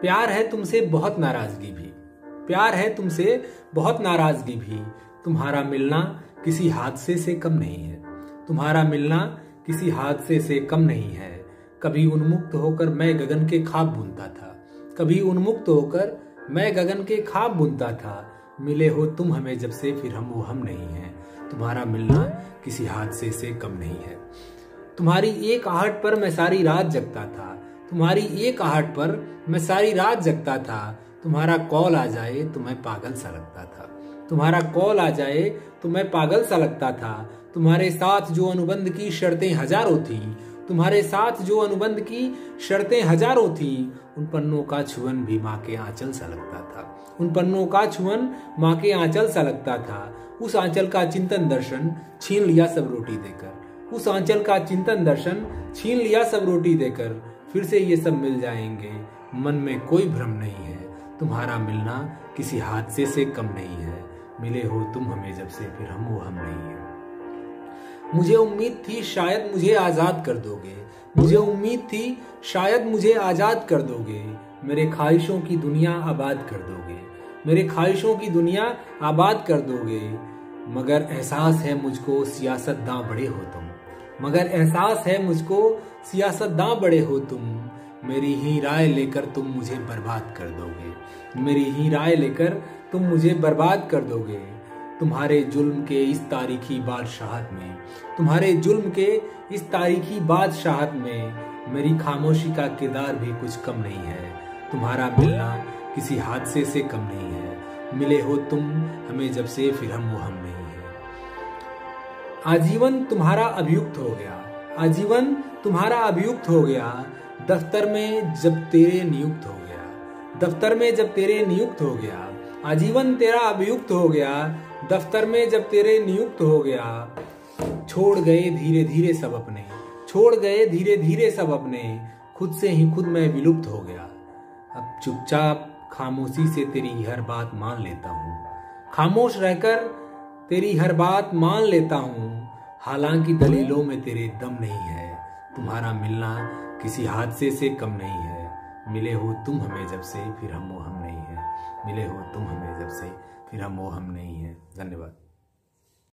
प्यार है तुमसे बहुत नाराजगी भी, प्यार है तुमसे बहुत नाराजगी भी। तुम्हारा मिलना किसी हादसे से कम नहीं है, तुम्हारा मिलना किसी हादसे से कम नहीं है। कभी उन्मुक्त होकर मैं गगन के ख्वाब बुनता था, कभी उन्मुक्त होकर मैं गगन के ख्वाब बुनता था। मिले हो तुम हमें जब से फिर हम वो हम नहीं हैं। तुम्हारा मिलना किसी हादसे से कम नहीं है। तुम्हारी एक आहट पर मैं सारी रात जगता था, तुम्हारी एक आहट पर मैं सारी रात जगता था। तुम्हारा कॉल आ जाए तो मैं पागल सा लगता था, तुम्हारा कॉल आ जाए तो मैं पागल सा लगता था। तुम्हारे साथ जो अनुबंध की शर्तें हजारों थी, तुम्हारे साथ जो अनुबंध की शर्तें हजारों थी। उन पन्नों का छुअन भी माँ के आंचल सा लगता था, उन पन्नों का छुअन माँ के आंचल सा लगता था। उस आंचल का चिंतन दर्शन छीन लिया सब रोटी देकर, उस आंचल का चिंतन दर्शन छीन लिया सब रोटी देकर। फिर से ये सब मिल जाएंगे, मन में कोई भ्रम नहीं है। तुम्हारा मिलना किसी हादसे से कम नहीं है। मिले हो तुम हमें जब से फिर हम वो हम नहीं है। मुझे उम्मीद थी शायद मुझे आजाद कर दोगे, मुझे उम्मीद थी शायद मुझे आजाद कर दोगे। मेरे ख्वाहिशों की दुनिया आबाद कर दोगे, मेरे ख्वाहिशों की दुनिया आबाद कर दोगे। मगर एहसास है मुझको सियासतदां बड़े हो तुम, मगर एहसास है मुझको सियासतदां बड़े हो तुम। मेरी ही राय लेकर तुम मुझे बर्बाद कर दोगे, मेरी ही राय लेकर तुम मुझे बर्बाद कर दोगे। तुम्हारे जुल्म के इस तारीखी बादशाहत में, तुम्हारे जुल्म के इस तारीखी बादशाहत में मेरी खामोशी का किरदार भी कुछ कम नहीं है। तुम्हारा मिलना किसी हादसे से कम नहीं है। मिले हो तुम हमें जब से फिर हम वो हम नहीं है। आजीवन तुम्हारा अभियुक्त हो गया, आजीवन तुम्हारा अभियुक्त हो गया। दफ्तर में जब तेरे नियुक्त हो गया, दफ्तर में जब तेरे नियुक्त हो गया। आजीवन तेरा अभियुक्त हो गया, दफ्तर में जब तेरे नियुक्त हो गया। छोड़ गए धीरे धीरे सब अपने, छोड़ गए धीरे धीरे सब अपने। खुद से ही खुद मैं विलुप्त हो गया। अब चुपचाप खामोशी से तेरी हर बात मान लेता हूँ, खामोश रहकर तेरी हर बात मान लेता हूँ। हालांकि दलीलों में तेरे दम नहीं है। तुम्हारा मिलना किसी हादसे से कम नहीं है। मिले हो तुम हमें जब से फिर हम वो हम नहीं है। मिले हो तुम हमें जब से फिर हम वो हम नहीं है। धन्यवाद।